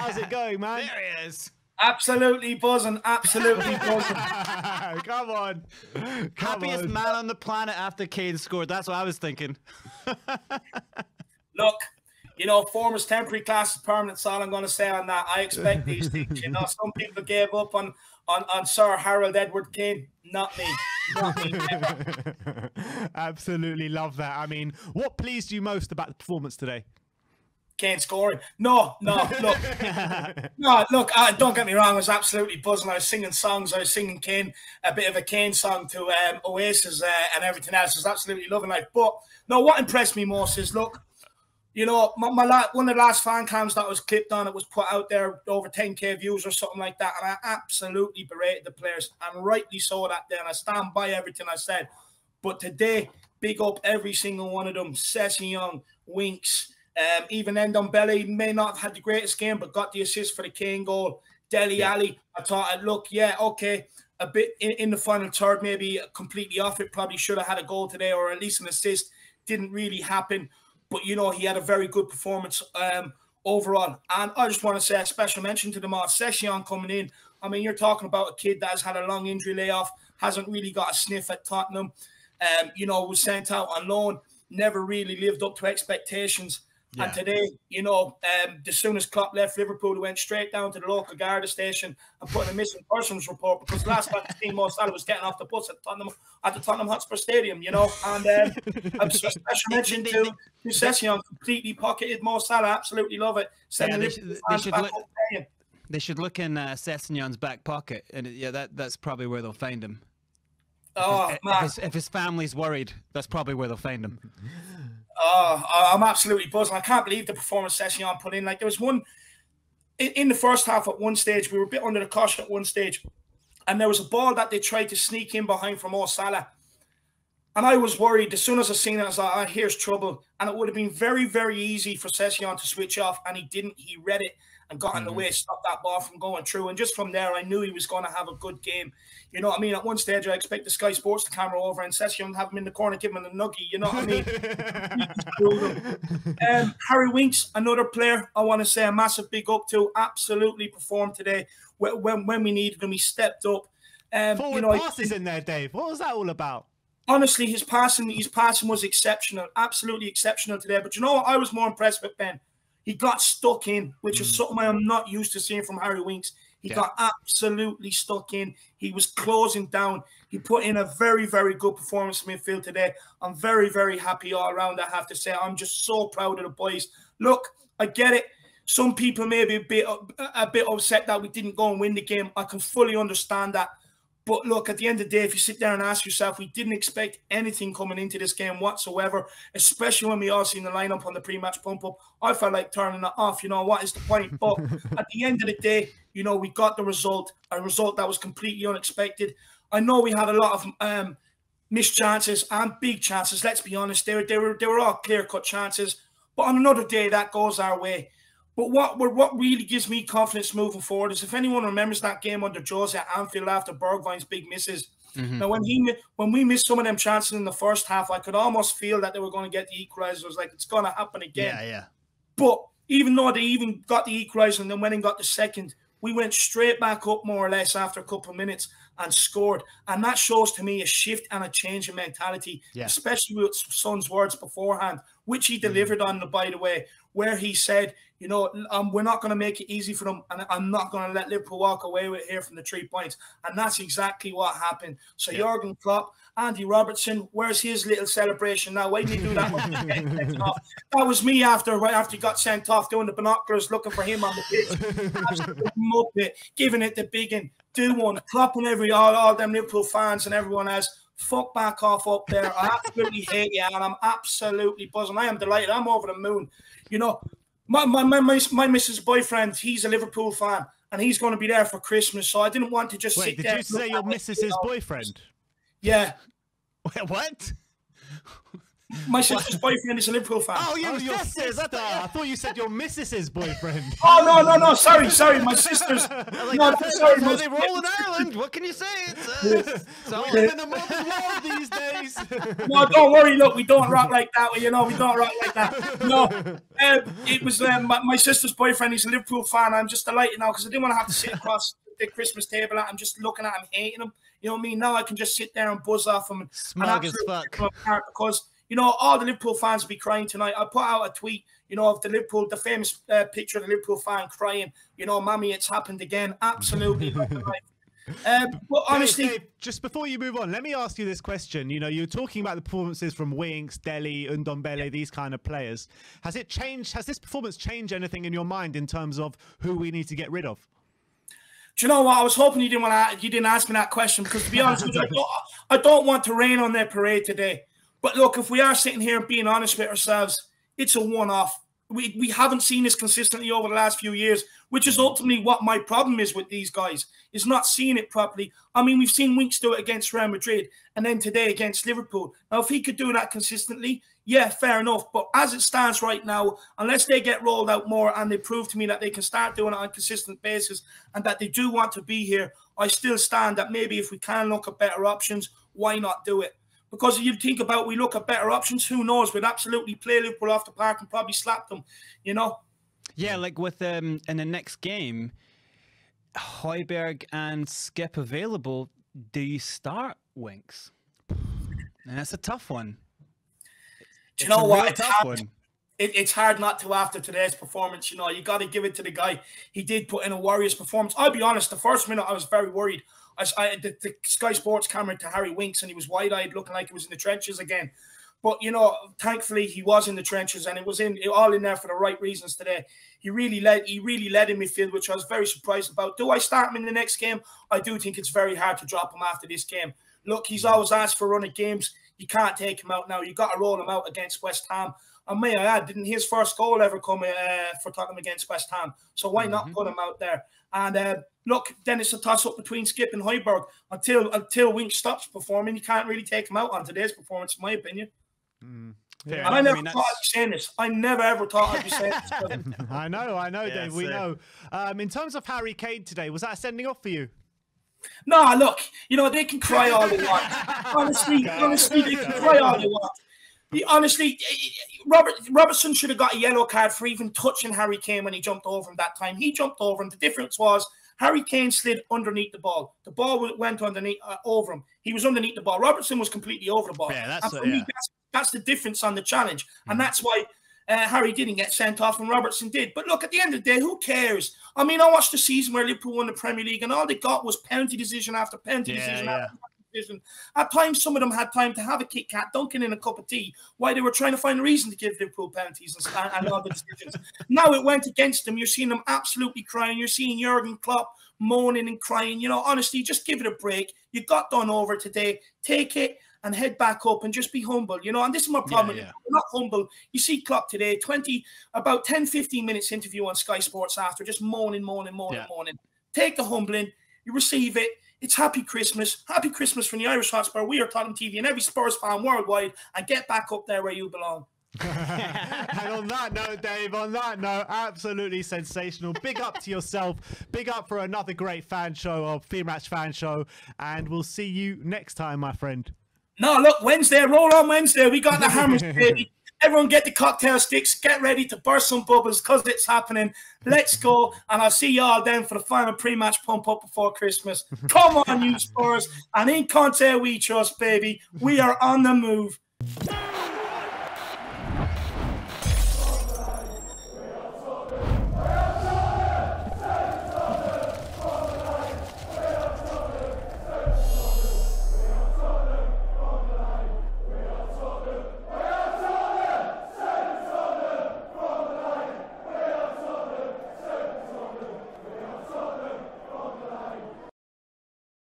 How's it going, man? There he is. Absolutely buzzing. Absolutely buzzing. Come on. Happiest man on the planet after Kane scored. That's what I was thinking. Look, you know, form is temporary, class is permanent. That's all I'm going to say on that. I expect these things. You know, some people gave up on Sir Harold Edward Kane. Not me. Not me. Absolutely love that. I mean, what pleased you most about the performance today? Kane scoring. No, look. Don't get me wrong. I was absolutely buzzing. I was singing songs. I was singing Kane, a bit of a Kane song to Oasis and everything else. I was absolutely loving it. But no, what impressed me most is, look, you know, one of the last fan cams that was clipped on, it was put out there, over 10K views or something like that, and I absolutely berated the players, and rightly so that day, and I stand by everything I said. But today, big up every single one of them. SESSEGNON, WINKS, even NDOMBELE may not have had the greatest game, but got the assist for the Kane goal. DELE Ali, I thought, look, yeah, okay, a bit in the final third, maybe completely off it, probably should have had a goal today, or at least an assist. Didn't really happen. But, you know, he had a very good performance overall. And I just want to say a special mention to them all. SESSEGNON coming in. I mean, you're talking about a kid that has had a long injury layoff, hasn't really got a sniff at Tottenham, you know, was sent out on loan, never really lived up to expectations. Yeah. And today, you know, as soon as Klopp left Liverpool, he went straight down to the local Garda station and put in a missing persons report, because last time I seen Mo Salah was getting off the bus at the Tottenham Hotspur Stadium, you know. And I'm so special mention to SESSEGNON, completely pocketed Mo Salah. Absolutely love it. They should look in SESSEGNON's back pocket, and that's probably where they'll find him. Oh, if his family's worried, that's probably where they'll find him. Oh, I'm absolutely buzzing. I can't believe the performance SESSEGNON put in. Like, there was one in the first half at one stage, we were a bit under the caution at one stage, and there was a ball that they tried to sneak in behind from Mo Salah. And I was worried. As soon as I seen it, I was like, oh, here's trouble. And it would have been very, very easy for SESSEGNON to switch off, and he didn't. He read it and got in the way, stopped that ball from going through. And just from there, I knew he was going to have a good game. You know what I mean? At one stage, I expect the Sky Sports camera over and SESSEGNON have him in the corner, give him a nuggie. You know what I mean? Harry Winks, another player I want to say a massive big up to. Absolutely performed today. When we needed him, he stepped up. Forward passes in there, Dave. What was that all about? Honestly, his passing was exceptional. Absolutely exceptional today. But you know what I was more impressed with, Ben? He got stuck in, which is something I'm not used to seeing from Harry Winks. He got absolutely stuck in. He was closing down. He put in a very, very good performance in midfield today. I'm very, very happy all around, I have to say. I'm just so proud of the boys. Look, I get it. Some people may be a bit upset that we didn't go and win the game. I can fully understand that. But look, at the end of the day, if you sit there and ask yourself, we didn't expect anything coming into this game whatsoever, especially when we all seen the lineup on the pre-match pump-up. I felt like turning it off. You know, what is the point? But at the end of the day, you know, we got the result, a result that was completely unexpected. I know we had a lot of missed chances and big chances. Let's be honest, they were all clear-cut chances. But on another day, that goes our way. But what really gives me confidence moving forward is, if anyone remembers that game under Jose at Anfield after Bergwijn's big misses. Now, when we missed some of them chances in the first half, I could almost feel that they were going to get the equaliser. I was like, it's going to happen again. Yeah. But even though they even got the equaliser and then went and got the second, we went straight back up more or less after a couple of minutes and scored. And that shows to me a shift and a change in mentality, especially with Son's words beforehand, which he delivered on, by the way, where he said, you know, we're not going to make it easy for them, and I'm not going to let Liverpool walk away with it here from the 3 points. And that's exactly what happened. So Jurgen Klopp, Andy Robertson, where's his little celebration now? Why didn't he do that when he was getting sent off? That was me after he got sent off, doing the binoculars, looking for him on the pitch. Absolute muppet, giving it the big one. Do one, clapping all them Liverpool fans and everyone else. Fuck back off up there. I absolutely hate you, and I'm absolutely buzzing. I am delighted. I'm over the moon. You know, my missus' boyfriend, he's a Liverpool fan, and he's going to be there for Christmas, so I didn't want to just sit there. Did you say your missus' boyfriend? Yeah. Wait, what? My sister's boyfriend is a Liverpool fan. Oh, Oh, your your sisters. sister. I thought you said your missus's boyfriend. Oh, no. Sorry. My sister's. Like, No, that's sorry. how they roll in Ireland. What can you say? It's all We live in a modern world these days. No, don't worry. Look, we don't rock like that. You know, we don't rock like that. No, it was my sister's boyfriend. He's a Liverpool fan. I'm just delighted now because I didn't want to have to sit across the Christmas table. I'm just looking at him, hating him. You know what I mean? Now I can just sit there and buzz off him. Smug as fuck. Because, you know, all the Liverpool fans will be crying tonight. I put out a tweet, you know, of the famous picture of the Liverpool fan crying, you know, Mammy, it's happened again. Absolutely. But honestly, Dave, just before you move on, let me ask you this question. You know, you're talking about the performances from WINKS, DELE, NDOMBELE, these kind of players. Has it changed? Has this performance changed anything in your mind in terms of who we need to get rid of? do you know what? I was hoping you didn't ask me that question because, to be honest with you, I don't want to rain on their parade today. But look, if we are sitting here and being honest with ourselves, it's a one-off. We haven't seen this consistently over the last few years, which is ultimately what my problem is with these guys, is not seeing it properly. I mean, we've seen WINKS do it against Real Madrid and then today against Liverpool. Now, if he could do that consistently, yeah, fair enough. But as it stands right now, unless they get rolled out more and they prove to me that they can start doing it on a consistent basis and that they do want to be here, I still stand that maybe if we can look at better options, why not do it? Because if you think about, we look at better options, who knows? We'd absolutely play Liverpool off the park and probably slap them, you know? Yeah, like with in the next game, Højbjerg and Skip available, do you start WINKS? And that's a tough one. Do you know what? It's hard not to after today's performance. You know, you got to give it to the guy. He did put in a Warriors performance. I'll be honest, the first minute I was very worried. The Sky Sports camera to Harry Winks, and he was wide-eyed, looking like he was in the trenches again. But, you know, thankfully he was in the trenches, and it was all in there for the right reasons today. He really led in midfield, which I was very surprised about. Do I start him in the next game? I do think it's very hard to drop him after this game. Look, he's always asked for a run of games. You can't take him out now. You've got to roll him out against West Ham. And may I add, didn't his first goal ever come for Tottenham against West Ham? So why not put him out there? And look, then it's a toss-up between Skip and Højbjerg. Until WINKS stops performing, you can't really take him out on today's performance, in my opinion. Yeah, and I never thought I'd be saying this. I never, ever thought I'd be saying this. I know, yeah, Dave, we know. In terms of Harry Kane today, was that a sending off for you? No, look, you know, they can cry all they want. Honestly, they can cry all they want. Honestly, Robertson should have got a yellow card for even touching Harry Kane when he jumped over him that time. He jumped over him. The difference was Harry Kane slid underneath the ball. The ball went underneath over him. He was underneath the ball. Robertson was completely over the ball. Yeah, that's the difference on the challenge. And that's why Harry didn't get sent off and Robertson did. But look, at the end of the day, who cares? I mean, I watched the season where Liverpool won the Premier League and all they got was penalty decision after penalty decision after decision. At times, some of them had time to have a Kit Kat, dunking in a cup of tea, while they were trying to find a reason to give Liverpool penalties and all the decisions. Now it went against them. You're seeing them absolutely crying. You're seeing Jurgen Klopp moaning and crying. You know, honestly, just give it a break. You got done over today. Take it and head back up and just be humble, you know. And this is my problem. You're not humble. You see Klopp today, about 10, 15 minutes interview on Sky Sports after, just moaning. Take the humbling. You receive it. It's Happy Christmas. Happy Christmas from the Irish Hotspur. We are Tottenham TV and every Spurs fan worldwide, and get back up there where you belong. And on that note, Dave, absolutely sensational. Big up to yourself. Big up for another great fan show, or Fear Match fan show. And we'll see you next time, my friend. No, look, Wednesday, roll on Wednesday. We got the hammers, baby. Everyone get the cocktail sticks. Get ready to burst some bubbles because it's happening. Let's go. And I'll see you all then for the final pre-match pump-up before Christmas. Come on, you Spurs. And in Conte we trust, baby. We are on the move.